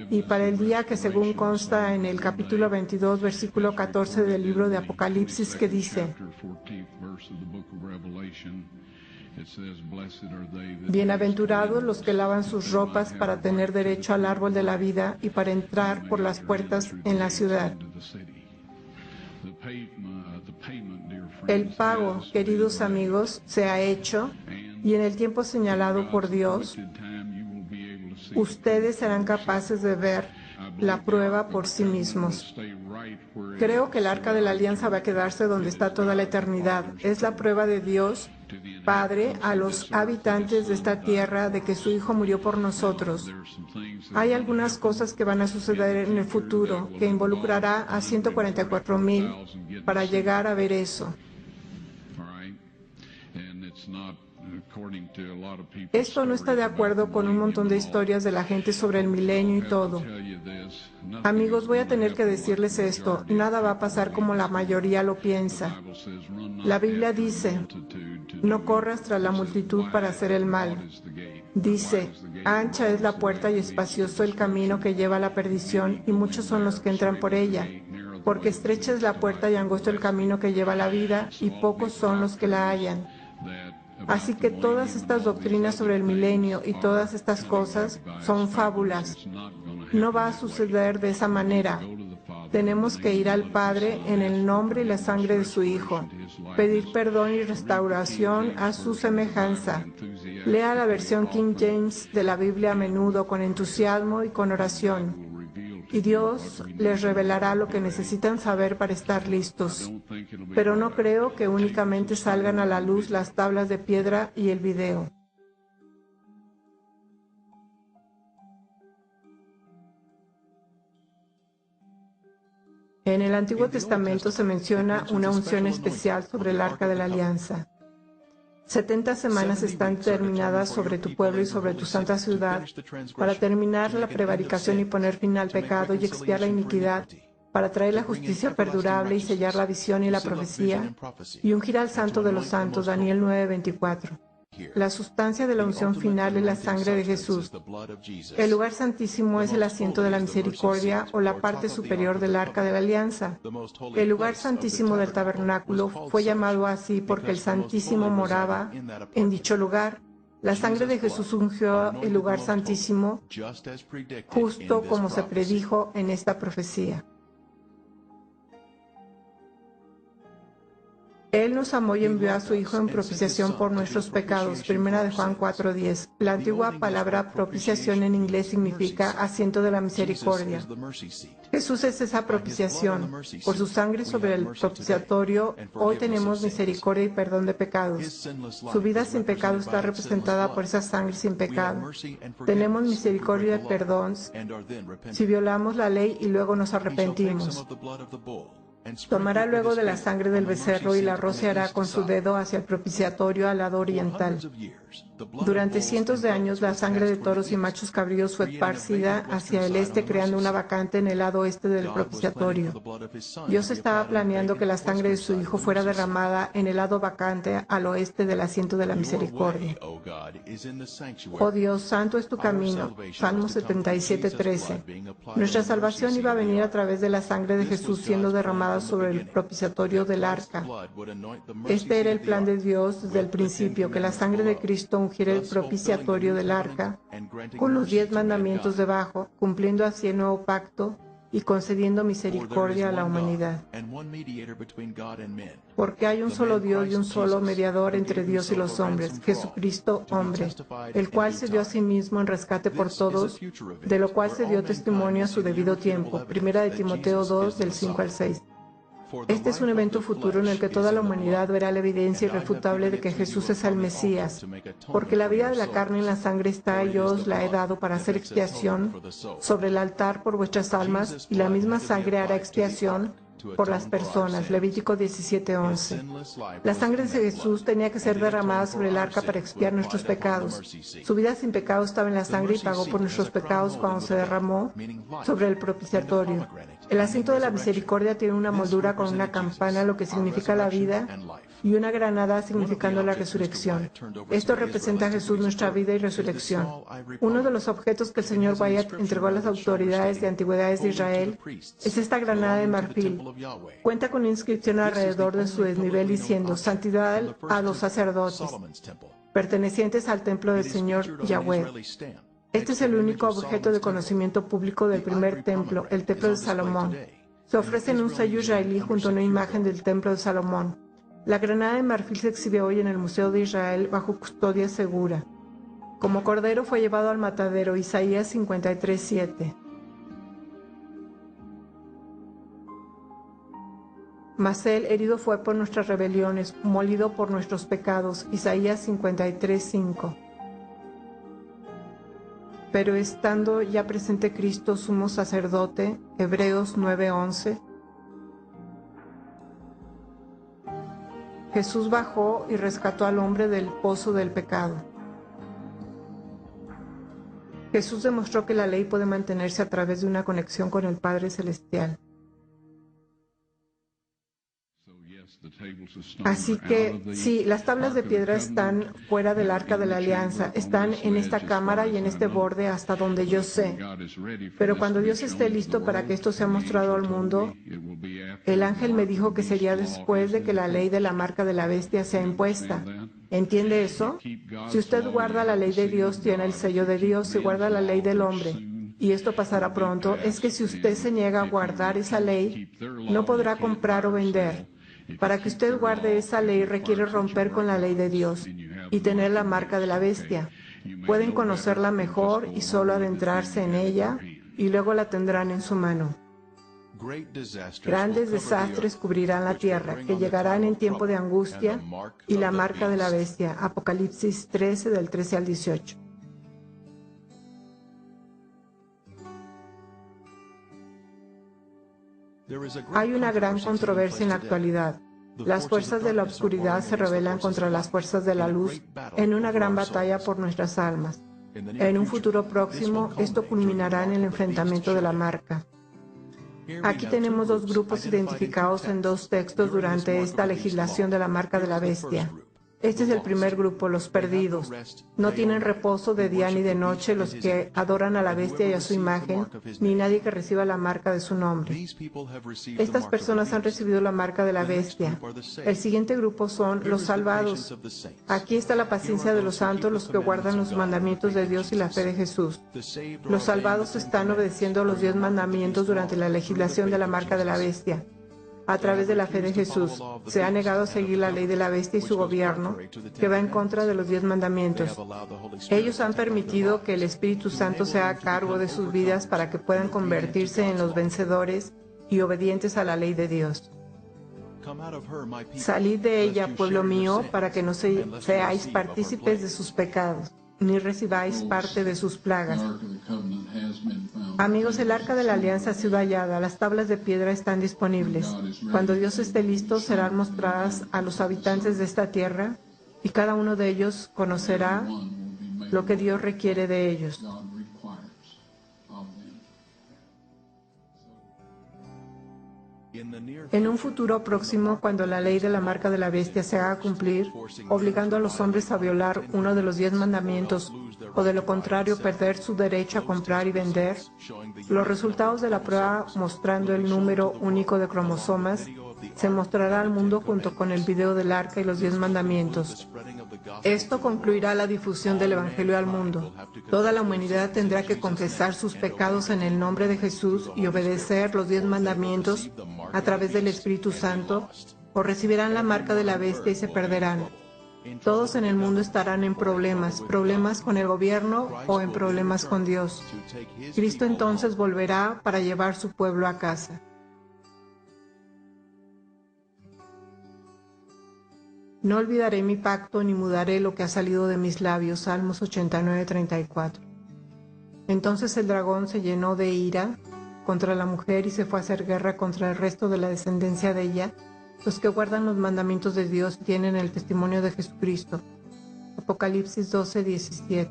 [SPEAKER 3] Y para el día que, según consta en el capítulo 22, versículo 14 del libro de Apocalipsis, que dice: bienaventurados los que lavan sus ropas para tener derecho al árbol de la vida y para entrar por las puertas en la ciudad. El pago, queridos amigos, se ha hecho, y en el tiempo señalado por Dios, ustedes serán capaces de ver la prueba por sí mismos. Creo que el Arca de la Alianza va a quedarse donde está toda la eternidad. Es la prueba de Dios, Padre, a los habitantes de esta tierra de que su Hijo murió por nosotros. Hay algunas cosas que van a suceder en el futuro que involucrará a 144,000 para llegar a ver eso. Esto no está de acuerdo con un montón de historias de la gente sobre el milenio y todo. Amigos, voy a tener que decirles esto: nada va a pasar como la mayoría lo piensa. La Biblia dice: no corras tras la multitud para hacer el mal. Dice: ancha es la puerta y espacioso el camino que lleva a la perdición, y muchos son los que entran por ella. Porque estrecha es la puerta y angosto el camino que lleva a la vida, y pocos son los que la hallan. Así que todas estas doctrinas sobre el milenio y todas estas cosas son fábulas. No va a suceder de esa manera. Tenemos que ir al Padre en el nombre y la sangre de su Hijo, pedir perdón y restauración a su semejanza. Lea la versión King James de la Biblia a menudo con entusiasmo y con oración, y Dios les revelará lo que necesitan saber para estar listos. Pero no creo que únicamente salgan a la luz las tablas de piedra y el video. En el Antiguo Testamento se menciona una unción especial sobre el Arca de la Alianza. 70 semanas están terminadas sobre tu pueblo y sobre tu santa ciudad para terminar la prevaricación y poner fin al pecado y expiar la iniquidad, para traer la justicia perdurable y sellar la visión y la profecía, y ungir al santo de los santos. Daniel 9:24. La sustancia de la unción final es la sangre de Jesús. El lugar santísimo es el asiento de la misericordia o la parte superior del Arca de la Alianza. El lugar santísimo del tabernáculo fue llamado así porque el Santísimo moraba en dicho lugar. La sangre de Jesús ungió el lugar santísimo, justo como se predijo en esta profecía. Él nos amó y envió a su Hijo en propiciación por nuestros pecados. Primera de Juan 4:10. La antigua palabra propiciación en inglés significa asiento de la misericordia. Jesús es esa propiciación. Por su sangre sobre el propiciatorio, hoy tenemos misericordia y perdón de pecados. Su vida sin pecado está representada por esa sangre sin pecado. Tenemos misericordia y perdón si violamos la ley y luego nos arrepentimos. Tomará luego de la sangre del becerro y la rociará con su dedo hacia el propiciatorio al lado oriental. Durante cientos de años, la sangre de toros y machos cabríos fue esparcida hacia el este, creando una vacante en el lado oeste del propiciatorio. Dios estaba planeando que la sangre de su Hijo fuera derramada en el lado vacante al oeste del asiento de la misericordia. Oh Dios, santo es tu camino. Salmo 77:13. Nuestra salvación iba a venir a través de la sangre de Jesús siendo derramada sobre el propiciatorio del arca. Este era el plan de Dios desde el principio, que la sangre de Cristo ungiera el propiciatorio del arca con los 10 mandamientos debajo, cumpliendo así el nuevo pacto y concediendo misericordia a la humanidad. Porque hay un solo Dios y un solo mediador entre Dios y los hombres, Jesucristo hombre, el cual se dio a sí mismo en rescate por todos, de lo cual se dio testimonio a su debido tiempo. Primera de Timoteo 2, del 5 al 6. Este es un evento futuro en el que toda la humanidad verá la evidencia irrefutable de que Jesús es el Mesías, porque la vida de la carne en la sangre está y yo os la he dado para hacer expiación sobre el altar por vuestras almas, y la misma sangre hará expiación por las personas. Levítico 17:11. La sangre de Jesús tenía que ser derramada sobre el arca para expiar nuestros pecados. Su vida sin pecado estaba en la sangre y pagó por nuestros pecados cuando se derramó sobre el propiciatorio. El asiento de la misericordia tiene una moldura con una campana, lo que significa la vida, y una granada significando la resurrección. Esto representa a Jesús, nuestra vida y resurrección. Uno de los objetos que el Señor Wyatt entregó a las autoridades de antigüedades de Israel es esta granada de marfil. Cuenta con una inscripción alrededor de su desnivel diciendo: Santidad a los sacerdotes, pertenecientes al templo del Señor Yahweh. Este es el único objeto de conocimiento público del primer templo, el templo de Salomón. Se ofrece en un sello israelí junto a una imagen del templo de Salomón. La granada de marfil se exhibe hoy en el Museo de Israel bajo custodia segura. Como cordero fue llevado al matadero, Isaías 53:7. Mas él herido fue por nuestras rebeliones, molido por nuestros pecados, Isaías 53:5. Pero estando ya presente Cristo, sumo sacerdote, Hebreos 9:11, Jesús bajó y rescató al hombre del pozo del pecado. Jesús demostró que la ley puede mantenerse a través de una conexión con el Padre Celestial. Así que sí, las tablas de piedra están fuera del arca de la alianza, están en esta cámara y en este borde hasta donde yo sé. Pero cuando Dios esté listo para que esto sea mostrado al mundo, el ángel me dijo que sería después de que la ley de la marca de la bestia sea impuesta. ¿Entiende eso? Si usted guarda la ley de Dios, tiene el sello de Dios. Si guarda la ley del hombre, y esto pasará pronto, es que si usted se niega a guardar esa ley, no podrá comprar o vender. Para que usted guarde esa ley requiere romper con la ley de Dios y tener la marca de la bestia. Pueden conocerla mejor y solo adentrarse en ella y luego la tendrán en su mano. Grandes desastres cubrirán la tierra, que llegarán en tiempo de angustia, y la marca de la bestia. Apocalipsis 13, del 13 al 18. Hay una gran controversia en la actualidad. Las fuerzas de la oscuridad se rebelan contra las fuerzas de la luz en una gran batalla por nuestras almas. En un futuro próximo, esto culminará en el enfrentamiento de la marca. Aquí tenemos dos grupos identificados en dos textos durante esta legislación de la marca de la bestia. Este es el primer grupo, los perdidos. No tienen reposo de día ni de noche los que adoran a la bestia y a su imagen, ni nadie que reciba la marca de su nombre. Estas personas han recibido la marca de la bestia. El siguiente grupo son los salvados. Aquí está la paciencia de los santos, los que guardan los mandamientos de Dios y la fe de Jesús. Los salvados están obedeciendo los 10 mandamientos durante la legislación de la marca de la bestia. A través de la fe de Jesús, se ha negado a seguir la ley de la bestia y su gobierno, que va en contra de los 10 mandamientos. Ellos han permitido que el Espíritu Santo sea a cargo de sus vidas para que puedan convertirse en los vencedores y obedientes a la ley de Dios. Salid de ella, pueblo mío, para que no seáis partícipes de sus pecados, ni recibáis parte de sus plagas. Amigos, el arca de la alianza ha sido hallada, las tablas de piedra están disponibles. Cuando Dios esté listo, serán mostradas a los habitantes de esta tierra y cada uno de ellos conocerá lo que Dios requiere de ellos. En un futuro próximo, cuando la ley de la marca de la bestia se haga cumplir, obligando a los hombres a violar uno de los 10 mandamientos, o de lo contrario perder su derecho a comprar y vender, los resultados de la prueba mostrando el número único de cromosomas se mostrará al mundo junto con el video del arca y los 10 mandamientos. Esto concluirá la difusión del Evangelio al mundo. Toda la humanidad tendrá que confesar sus pecados en el nombre de Jesús y obedecer los 10 mandamientos a través del Espíritu Santo, o recibirán la marca de la bestia y se perderán. Todos en el mundo estarán en problemas con el gobierno o en problemas con Dios. Cristo entonces volverá para llevar su pueblo a casa. No olvidaré mi pacto ni mudaré lo que ha salido de mis labios. Salmos 89:34. Entonces el dragón se llenó de ira contra la mujer y se fue a hacer guerra contra el resto de la descendencia de ella, los que guardan los mandamientos de Dios y tienen el testimonio de Jesucristo. Apocalipsis 12:17.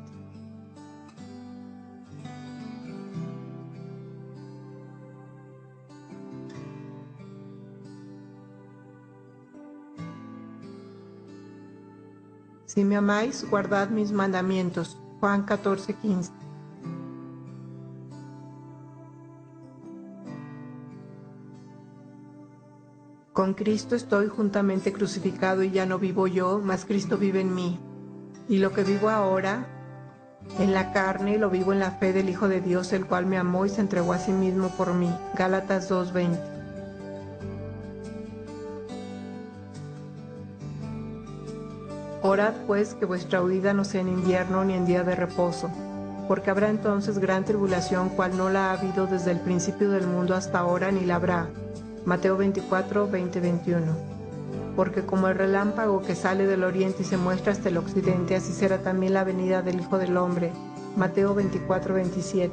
[SPEAKER 3] Si me amáis, guardad mis mandamientos. Juan 14:15. Con Cristo estoy juntamente crucificado y ya no vivo yo, mas Cristo vive en mí. Y lo que vivo ahora en la carne, lo vivo en la fe del Hijo de Dios, el cual me amó y se entregó a sí mismo por mí. Gálatas 2:20. Orad pues que vuestra huida no sea en invierno ni en día de reposo, porque habrá entonces gran tribulación, cual no la ha habido desde el principio del mundo hasta ahora, ni la habrá. Mateo 24:20-21. Porque como el relámpago que sale del oriente y se muestra hasta el occidente, así será también la venida del Hijo del Hombre. Mateo 24:27.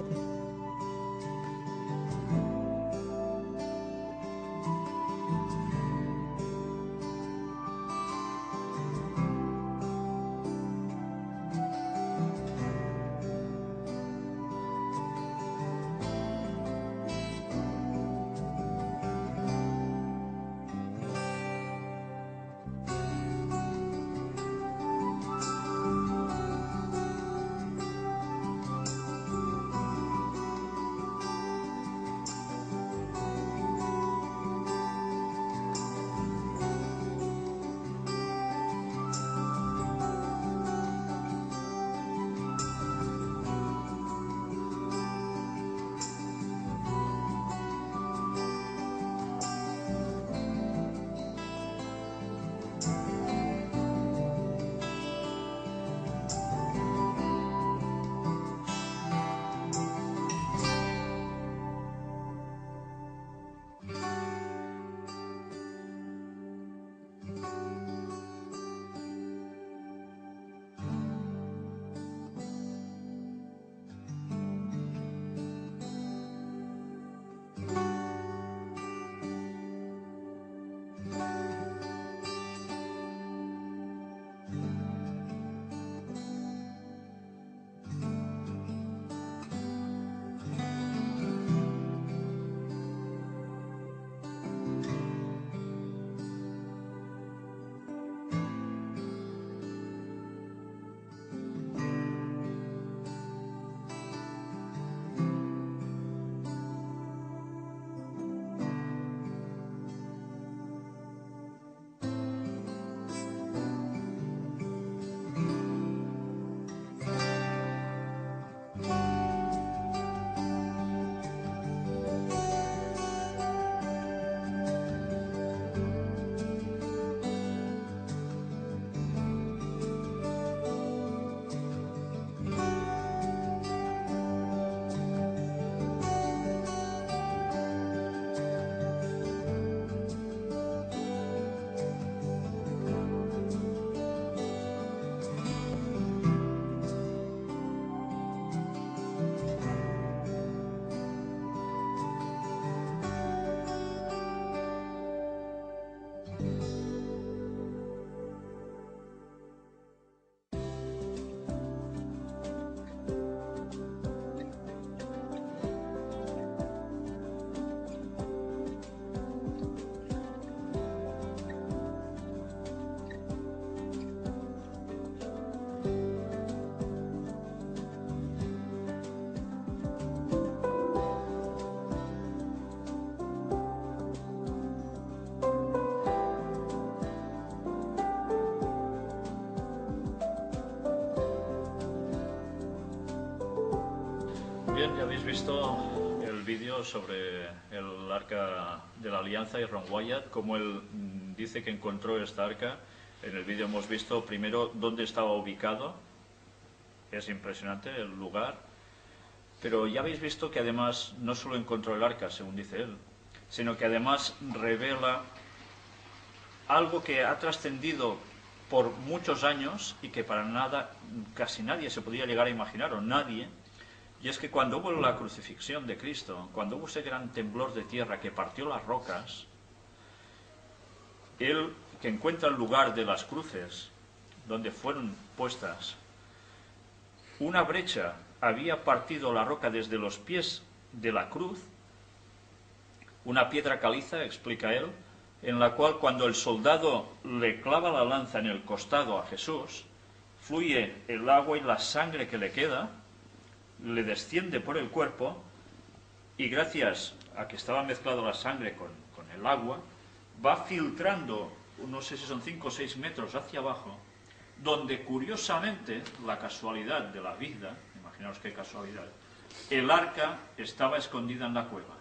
[SPEAKER 1] visto el vídeo sobre el arca de la alianza y Ron Wyatt, como él dice que encontró esta arca. En el vídeo hemos visto primero dónde estaba ubicado. Es impresionante el lugar. Pero ya habéis visto que además no solo encontró el arca, según dice él, sino que además revela algo que ha trascendido por muchos años y que para nada, casi nadie se podía llegar a imaginar, o nadie. Y es que cuando hubo la crucifixión de Cristo, cuando hubo ese gran temblor de tierra que partió las rocas, él, que encuentra el lugar de las cruces donde fueron puestas, una brecha había partido la roca desde los pies de la cruz, una piedra caliza, explica él, en la cual cuando el soldado le clava la lanza en el costado a Jesús, fluye el agua y la sangre que le queda, le desciende por el cuerpo, y gracias a que estaba mezclado la sangre con el agua, va filtrando, no sé si son 5 o 6 metros hacia abajo, donde curiosamente, la casualidad de la vida, imaginaos qué casualidad, el arca estaba escondida en la cueva,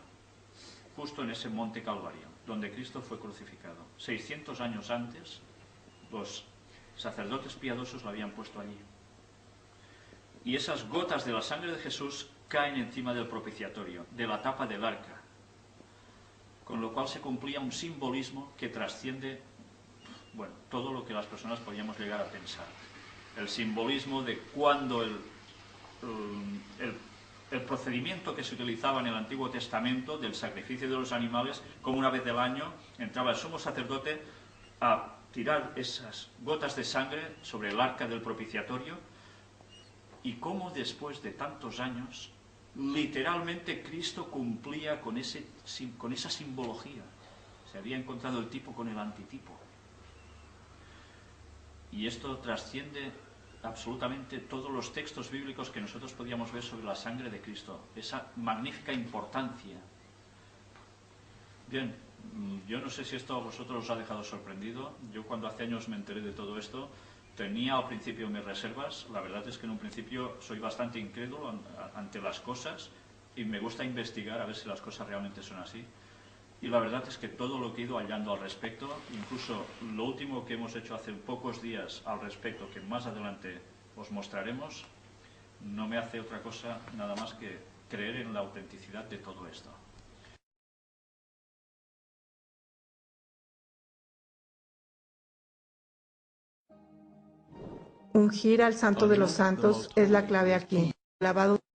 [SPEAKER 1] justo en ese monte Calvario, donde Cristo fue crucificado. 600 años antes, los sacerdotes piadosos lo habían puesto allí. Y esas gotas de la sangre de Jesús caen encima del propiciatorio, de la tapa del arca, con lo cual se cumplía un simbolismo que trasciende, bueno, todo lo que las personas podíamos llegar a pensar. El simbolismo de cuando el procedimiento que se utilizaba en el Antiguo Testamento del sacrificio de los animales, como una vez del año entraba el sumo sacerdote a tirar esas gotas de sangre sobre el arca del propiciatorio, y cómo después de tantos años literalmente Cristo cumplía con esa simbología. Se había encontrado el tipo con el antitipo. Y esto trasciende absolutamente todos los textos bíblicos que nosotros podíamos ver sobre la sangre de Cristo, esa magnífica importancia. Bien, yo no sé si esto a vosotros os ha dejado sorprendido. Yo cuando hace años me enteré de todo esto, tenía al principio mis reservas. La verdad es que en un principio soy bastante incrédulo ante las cosas y me gusta investigar a ver si las cosas realmente son así. Y la verdad es que todo lo que he ido hallando al respecto, incluso lo último que hemos hecho hace pocos días al respecto, que más adelante os mostraremos, no me hace otra cosa nada más que creer en la autenticidad de todo esto.
[SPEAKER 3] Ungir al Santo de los Santos es la clave aquí. Lavado